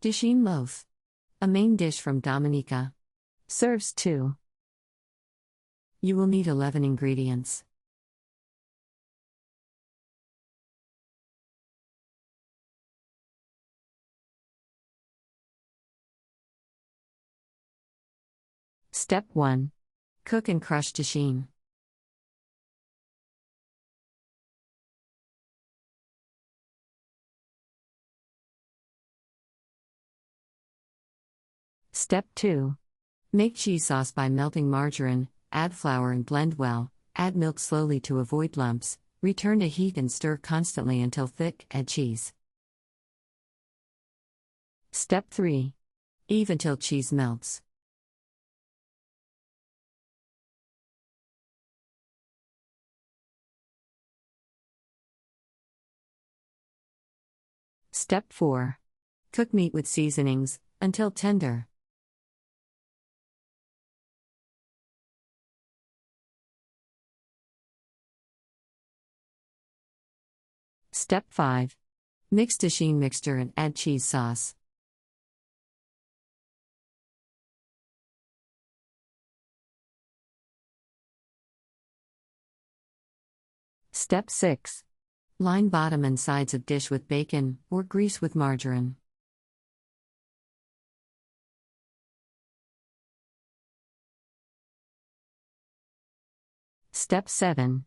Dasheen Loaf. A main dish from Dominica. Serves 2. You will need 11 ingredients. Step 1. Cook and crush dasheen. Step 2. Make cheese sauce by melting margarine, add flour and blend well, add milk slowly to avoid lumps, return to heat and stir constantly until thick, add cheese. Step 3. Eave until cheese melts. Step 4. Cook meat with seasonings, until tender. Step 5. Mix dasheen mixture and add cheese sauce. Step 6. Line bottom and sides of dish with bacon, or grease with margarine. Step 7.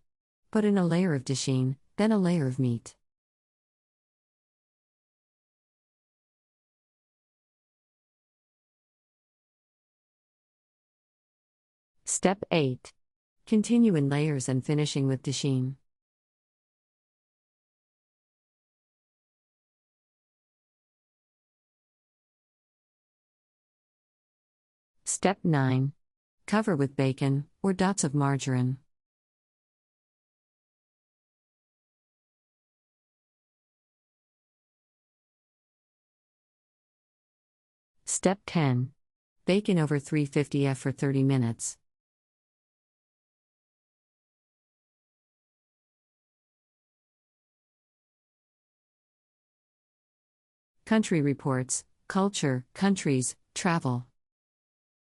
Put in a layer of dasheen, then a layer of meat. Step 8. Continue in layers and finishing with dasheen. Step 9. Cover with bacon, or dots of margarine. Step 10. Bake in over 350 for 30 minutes. Country Reports, Culture, Countries, Travel.